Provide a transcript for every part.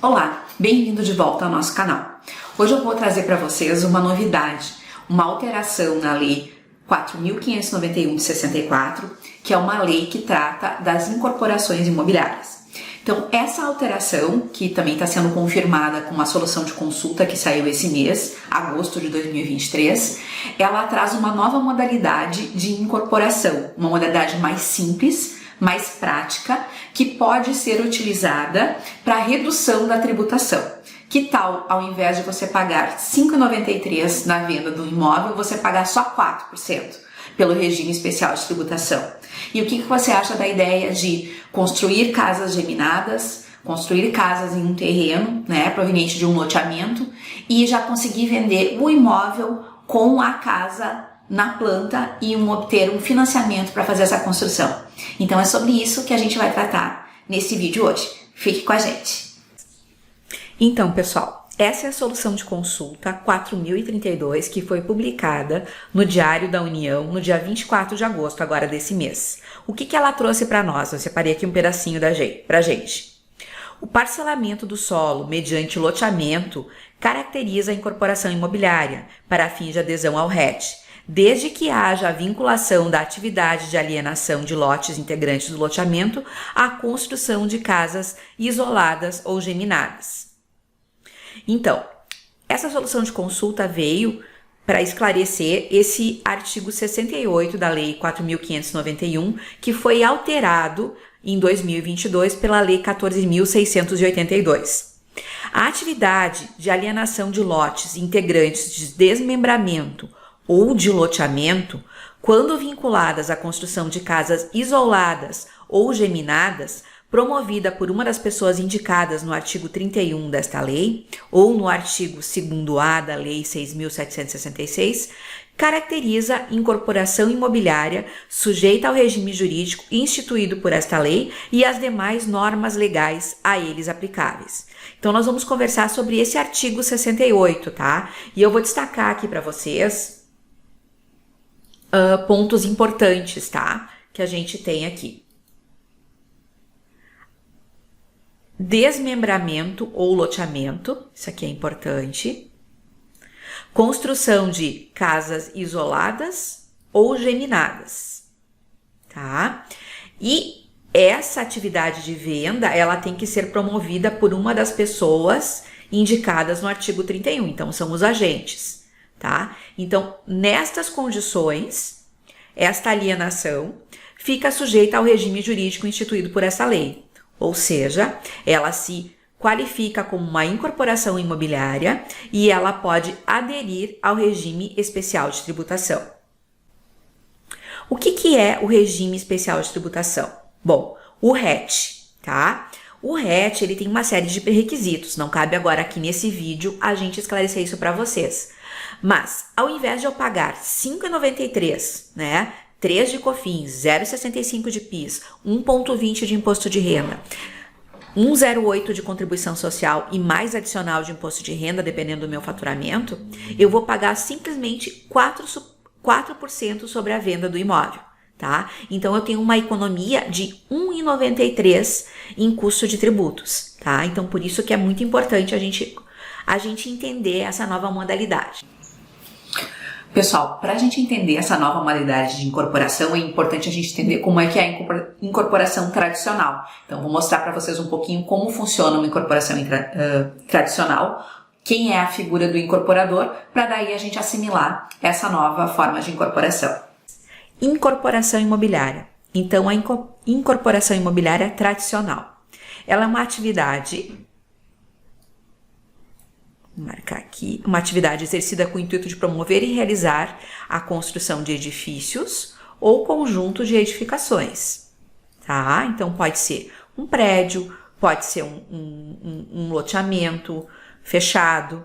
Olá, bem-vindo de volta ao nosso canal. Hoje eu vou trazer para vocês uma novidade, uma alteração na Lei 4.591 de 64, que é uma lei que trata das incorporações imobiliárias. Então, essa alteração, que também está sendo confirmada com uma solução de consulta que saiu esse mês, agosto de 2023, ela traz uma nova modalidade de incorporação, uma modalidade mais simples, mais prática, que pode ser utilizada para redução da tributação. Que tal, ao invés de você pagar R$ 5,93 na venda do imóvel, você pagar só 4% pelo regime especial de tributação? E o que você acha da ideia de construir casas geminadas, construir casas em um terreno, proveniente de um loteamento, e já conseguir vender o imóvel com a casa na planta e obter um financiamento para fazer essa construção? Então é sobre isso que a gente vai tratar nesse vídeo hoje. Fique com a gente. Então, pessoal, essa é a solução de consulta 4032 que foi publicada no Diário da União no dia 24 de agosto agora desse mês. O que ela trouxe para nós? Eu separei aqui um pedacinho pra gente. O parcelamento do solo mediante loteamento caracteriza a incorporação imobiliária para fins de adesão ao RET, desde que haja a vinculação da atividade de alienação de lotes integrantes do loteamento à construção de casas isoladas ou geminadas. Então, essa solução de consulta veio para esclarecer esse artigo 68 da Lei 4.591, que foi alterado em 2022 pela Lei 14.682. A atividade de alienação de lotes integrantes de desmembramento ou de loteamento, quando vinculadas à construção de casas isoladas ou geminadas, promovida por uma das pessoas indicadas no artigo 31 desta lei, ou no artigo 2º-A da Lei 6.766, caracteriza incorporação imobiliária sujeita ao regime jurídico instituído por esta lei e as demais normas legais a eles aplicáveis. Então, nós vamos conversar sobre esse artigo 68, tá? E eu vou destacar aqui para vocês pontos importantes, tá? Que a gente tem aqui. Desmembramento ou loteamento, isso aqui é importante. Construção de casas isoladas ou geminadas, tá? E essa atividade de venda, ela tem que ser promovida por uma das pessoas indicadas no artigo 31, então são os agentes, tá? Então, nestas condições, esta alienação fica sujeita ao regime jurídico instituído por essa lei, ou seja, ela se qualifica como uma incorporação imobiliária e ela pode aderir ao regime especial de tributação. O que é o regime especial de tributação? Bom, o RET, tá? O RET, ele tem uma série de pré-requisitos, não cabe agora aqui nesse vídeo a gente esclarecer isso para vocês. Mas, ao invés de eu pagar R$ 5,93, 3 de COFINS, 0,65 de PIS, 1,20 de imposto de renda, 1,08 de contribuição social e mais adicional de imposto de renda, dependendo do meu faturamento, eu vou pagar simplesmente 4% sobre a venda do imóvel, tá? Então, eu tenho uma economia de R$ 1,93 em custo de tributos, tá? Então, por isso que é muito importante a gente entender essa nova modalidade. Pessoal, para a gente entender essa nova modalidade de incorporação, é importante a gente entender como é que é a incorporação tradicional. Então, vou mostrar para vocês um pouquinho como funciona uma incorporação tradicional, quem é a figura do incorporador, para daí a gente assimilar essa nova forma de incorporação. Incorporação imobiliária. Então, a incorporação imobiliária tradicional. Ela é uma atividade... Vou marcar aqui, uma atividade exercida com o intuito de promover e realizar a construção de edifícios ou conjunto de edificações, tá? Então, pode ser um prédio, pode ser um loteamento fechado,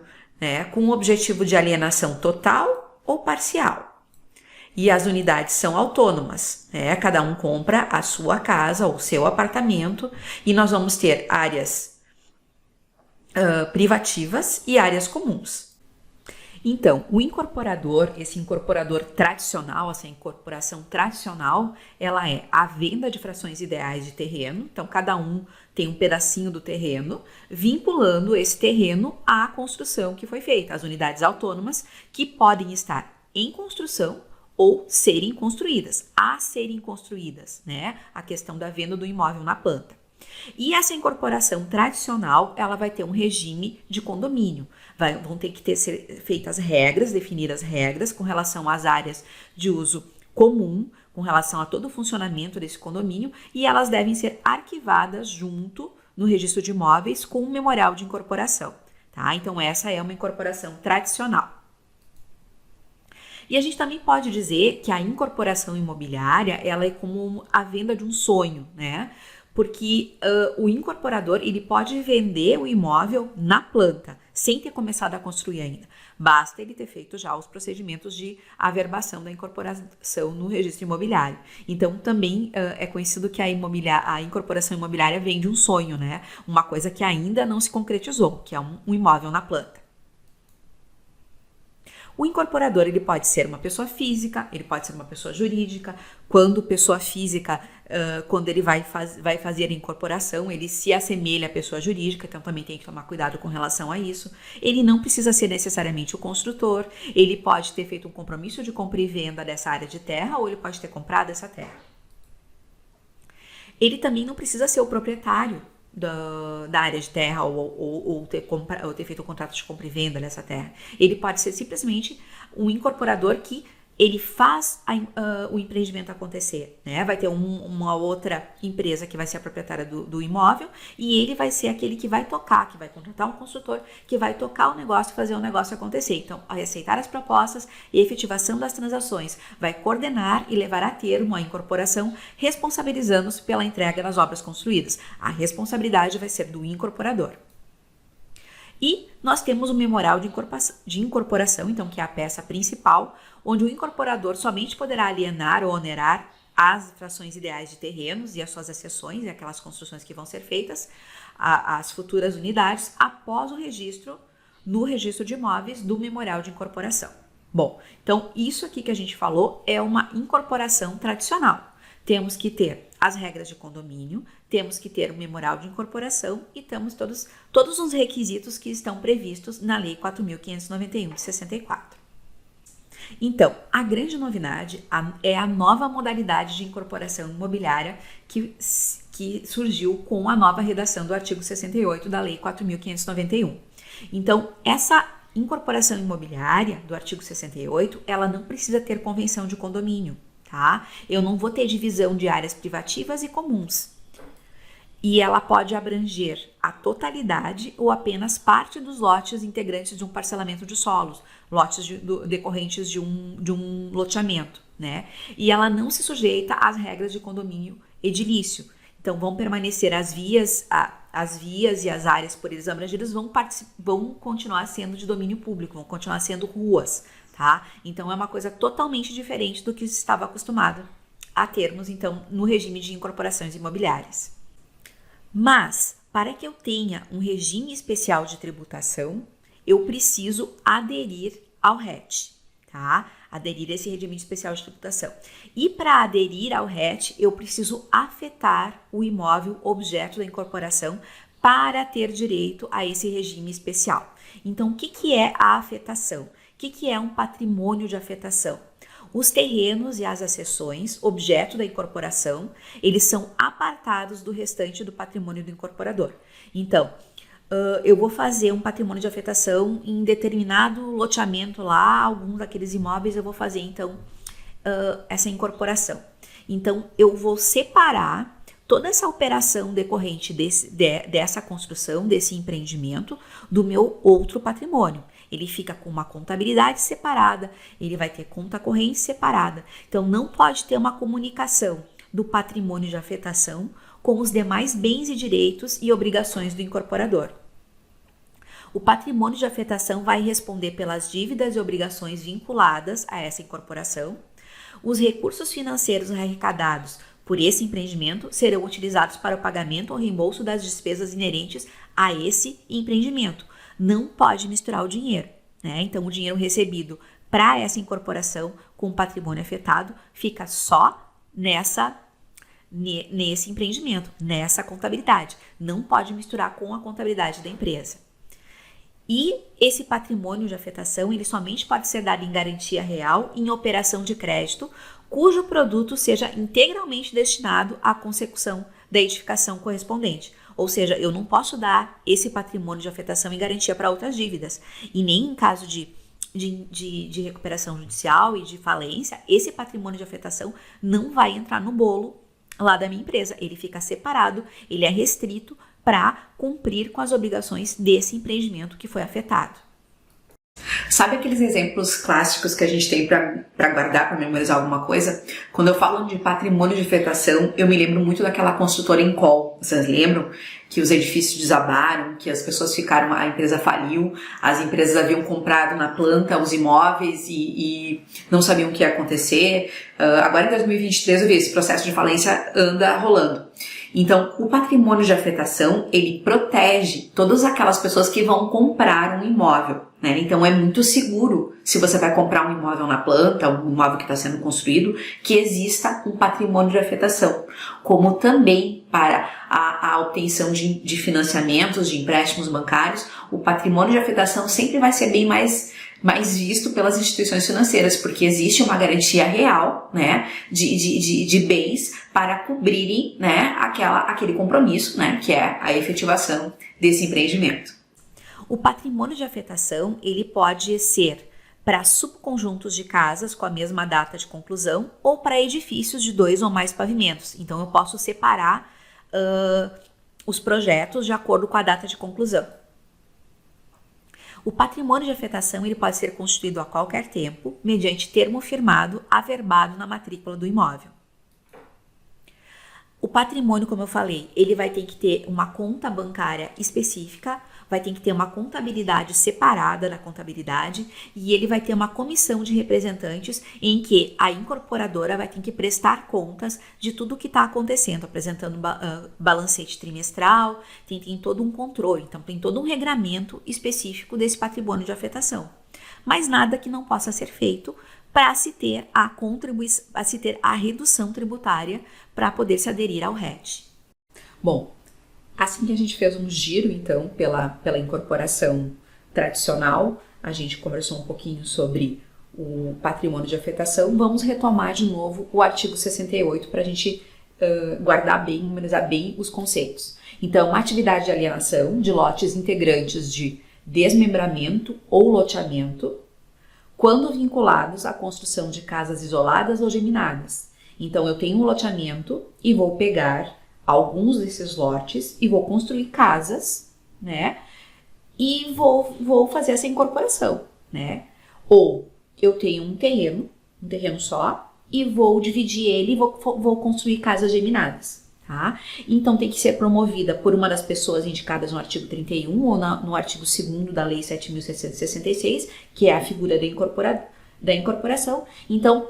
com o objetivo de alienação total ou parcial. E as unidades são autônomas, Cada um compra a sua casa ou o seu apartamento e nós vamos ter áreas privativas e áreas comuns. Então, o incorporador, esse incorporador tradicional, essa incorporação tradicional, ela é a venda de frações ideais de terreno. Então, cada um tem um pedacinho do terreno, vinculando esse terreno à construção que foi feita, as unidades autônomas que podem estar em construção ou serem construídas, a serem construídas, né? A questão da venda do imóvel na planta. E essa incorporação tradicional, ela vai ter um regime de condomínio. Vão ter que ser feitas regras, definidas regras com relação às áreas de uso comum, com relação a todo o funcionamento desse condomínio, e elas devem ser arquivadas junto no registro de imóveis com um memorial de incorporação, tá? Então essa é uma incorporação tradicional. E a gente também pode dizer que a incorporação imobiliária, ela é como a venda de um sonho, né? Porque o incorporador, ele pode vender o imóvel na planta, sem ter começado a construir ainda. Basta ele ter feito já os procedimentos de averbação da incorporação no registro imobiliário. Então, também é conhecido que a incorporação imobiliária vem de um sonho, né? Uma coisa que ainda não se concretizou, que é um imóvel na planta. O incorporador, ele pode ser uma pessoa física, ele pode ser uma pessoa jurídica. Quando pessoa física, quando ele vai fazer a incorporação, ele se assemelha à pessoa jurídica, então também tem que tomar cuidado com relação a isso. Ele não precisa ser necessariamente o construtor, ele pode ter feito um compromisso de compra e venda dessa área de terra, ou ele pode ter comprado essa terra. Ele também não precisa ser o proprietário da área de terra ou ter feito um contrato de compra e venda dessa terra. Ele pode ser simplesmente um incorporador que ele faz o empreendimento acontecer, né? Vai ter uma outra empresa que vai ser a proprietária do imóvel, e ele vai ser aquele que vai tocar, que vai contratar um consultor, que vai tocar o negócio e fazer o negócio acontecer. Então, a aceitar as propostas e efetivação das transações, vai coordenar e levar a termo a incorporação, responsabilizando-se pela entrega das obras construídas. A responsabilidade vai ser do incorporador. E nós temos o memorial de incorporação, então, que é a peça principal, onde o incorporador somente poderá alienar ou onerar as frações ideais de terrenos e as suas acessões, e aquelas construções que vão ser feitas, as futuras unidades, após o registro, no registro de imóveis do memorial de incorporação. Bom, então isso aqui que a gente falou é uma incorporação tradicional. Temos que ter as regras de condomínio, temos que ter o memorial de incorporação e temos todos os requisitos que estão previstos na Lei 4.591 de 64. Então, a grande novidade é a nova modalidade de incorporação imobiliária que surgiu com a nova redação do artigo 68 da Lei 4.591. Então, essa incorporação imobiliária do artigo 68, ela não precisa ter convenção de condomínio, tá? Eu não vou ter divisão de áreas privativas e comuns. E ela pode abranger a totalidade ou apenas parte dos lotes integrantes de um parcelamento de solos, lotes decorrentes de um loteamento, né? E ela não se sujeita às regras de condomínio edilício. Então, vão permanecer as vias e as áreas por eles abrangidas vão continuar sendo de domínio público, vão continuar sendo ruas, tá? Então, é uma coisa totalmente diferente do que se estava acostumado a termos, então, no regime de incorporações imobiliárias. Mas, para que eu tenha um regime especial de tributação, eu preciso aderir ao RET, tá? Aderir a esse regime especial de tributação. E para aderir ao RET, eu preciso afetar o imóvel objeto da incorporação para ter direito a esse regime especial. Então, o que é a afetação? O que é um patrimônio de afetação? Os terrenos e as acessões, objeto da incorporação, eles são apartados do restante do patrimônio do incorporador. Então, eu vou fazer um patrimônio de afetação em determinado loteamento lá, algum daqueles imóveis eu vou fazer, então, essa incorporação. Então, eu vou separar toda essa operação decorrente dessa construção, desse empreendimento, do meu outro patrimônio. Ele fica com uma contabilidade separada, ele vai ter conta corrente separada. Então, não pode ter uma comunicação do patrimônio de afetação com os demais bens e direitos e obrigações do incorporador. O patrimônio de afetação vai responder pelas dívidas e obrigações vinculadas a essa incorporação. Os recursos financeiros arrecadados por esse empreendimento serão utilizados para o pagamento ou reembolso das despesas inerentes a esse empreendimento. Não pode misturar o dinheiro, né? Então, o dinheiro recebido para essa incorporação com patrimônio afetado fica só nesse empreendimento, nessa contabilidade. Não pode misturar com a contabilidade da empresa. E esse patrimônio de afetação, ele somente pode ser dado em garantia real em operação de crédito, cujo produto seja integralmente destinado à consecução da edificação correspondente. Ou seja, eu não posso dar esse patrimônio de afetação em garantia para outras dívidas. E nem em caso de recuperação judicial e de falência, esse patrimônio de afetação não vai entrar no bolo lá da minha empresa. Ele fica separado, ele é restrito para cumprir com as obrigações desse empreendimento que foi afetado. Sabe aqueles exemplos clássicos que a gente tem para guardar, para memorizar alguma coisa? Quando eu falo de patrimônio de afetação, eu me lembro muito daquela construtora Encol. Vocês lembram? Que os edifícios desabaram, que as pessoas ficaram, a empresa faliu, as empresas haviam comprado na planta os imóveis e não sabiam o que ia acontecer. Agora em 2023 eu vi esse processo de falência anda rolando. Então, o patrimônio de afetação, ele protege todas aquelas pessoas que vão comprar um imóvel, né? Então, é muito seguro, se você vai comprar um imóvel na planta, um imóvel que está sendo construído, que exista um patrimônio de afetação. Como também para a obtenção de financiamentos, de empréstimos bancários, o patrimônio de afetação sempre vai ser bem mais visto pelas instituições financeiras, porque existe uma garantia real, né, de bens para cobrirem, né, aquele compromisso, né, que é a efetivação desse empreendimento. O patrimônio de afetação, ele pode ser para subconjuntos de casas com a mesma data de conclusão ou para edifícios de 2 ou mais pavimentos. Então, eu posso separar os projetos de acordo com a data de conclusão. O patrimônio de afetação, ele pode ser constituído a qualquer tempo, mediante termo firmado, averbado na matrícula do imóvel. O patrimônio, como eu falei, ele vai ter que ter uma conta bancária específica, vai ter que ter uma contabilidade separada da contabilidade e ele vai ter uma comissão de representantes em que a incorporadora vai ter que prestar contas de tudo o que está acontecendo, apresentando balancete trimestral, tem todo um controle, então tem todo um regramento específico desse patrimônio de afetação. Mas nada que não possa ser feito para se ter a redução tributária para poder se aderir ao RET. Bom, assim que a gente fez um giro, então, pela incorporação tradicional, a gente conversou um pouquinho sobre o patrimônio de afetação, vamos retomar de novo o artigo 68 para a gente guardar bem, memorizar bem os conceitos. Então, atividade de alienação de lotes integrantes de desmembramento ou loteamento, quando vinculados à construção de casas isoladas ou geminadas. Então, eu tenho um loteamento e vou pegar alguns desses lotes e vou construir casas, né? E vou fazer essa incorporação, né? Ou eu tenho um terreno só, e vou dividir ele e vou construir casas geminadas, tá? Então, tem que ser promovida por uma das pessoas indicadas no artigo 31 ou no artigo 2º da Lei 7.666, que é a figura da incorporação. Então,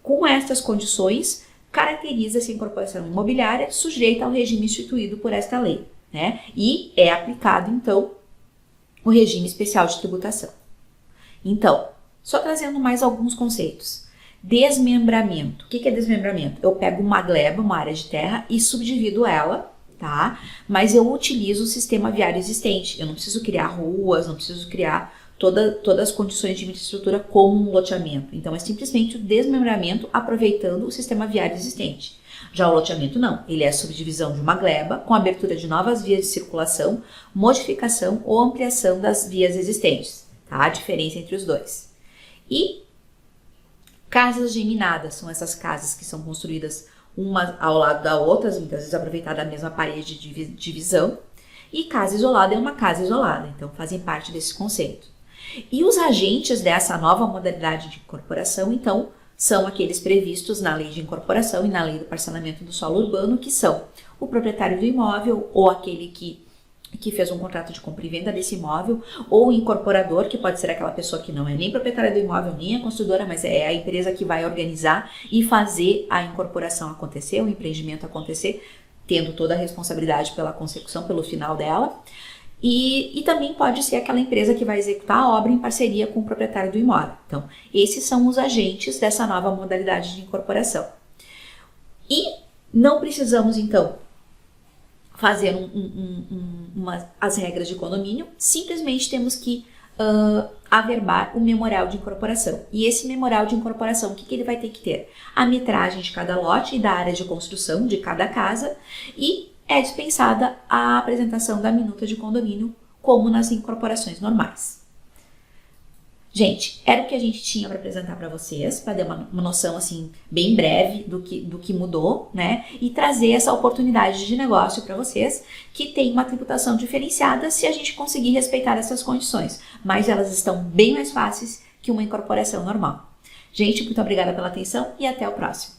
com estas condições, caracteriza essa incorporação imobiliária sujeita ao regime instituído por esta lei, né? E é aplicado, então, o regime especial de tributação. Então, só trazendo mais alguns conceitos. Desmembramento. O que é desmembramento? Eu pego uma gleba, uma área de terra, e subdivido ela, tá? Mas eu utilizo o sistema viário existente. Eu não preciso criar ruas, não preciso criar todas as condições de infraestrutura como um loteamento. Então, é simplesmente o desmembramento aproveitando o sistema viário existente. Já o loteamento não, ele é a subdivisão de uma gleba com abertura de novas vias de circulação, modificação ou ampliação das vias existentes, tá? A diferença entre os dois. E casas geminadas são essas casas que são construídas uma ao lado da outra, muitas vezes aproveitada a mesma parede de divisão. E casa isolada é uma casa isolada, então fazem parte desse conceito. E os agentes dessa nova modalidade de incorporação, então, são aqueles previstos na Lei de Incorporação e na Lei do Parcelamento do Solo Urbano, que são o proprietário do imóvel ou aquele que fez um contrato de compra e venda desse imóvel, ou o incorporador, que pode ser aquela pessoa que não é nem proprietária do imóvel, nem a construtora, mas é a empresa que vai organizar e fazer a incorporação acontecer, o empreendimento acontecer, tendo toda a responsabilidade pela consecução, pelo final dela. E também pode ser aquela empresa que vai executar a obra em parceria com o proprietário do imóvel. Então, esses são os agentes dessa nova modalidade de incorporação. E não precisamos, então, fazer as regras de condomínio, simplesmente temos que averbar o memorial de incorporação. E esse memorial de incorporação, o que ele vai ter que ter? A metragem de cada lote e da área de construção de cada casa, e é dispensada a apresentação da minuta de condomínio, como nas incorporações normais. Gente, era o que a gente tinha para apresentar para vocês, para dar uma noção assim bem breve do que mudou, né? E trazer essa oportunidade de negócio para vocês, que tem uma tributação diferenciada se a gente conseguir respeitar essas condições, mas elas estão bem mais fáceis que uma incorporação normal. Gente, muito obrigada pela atenção e até o próximo.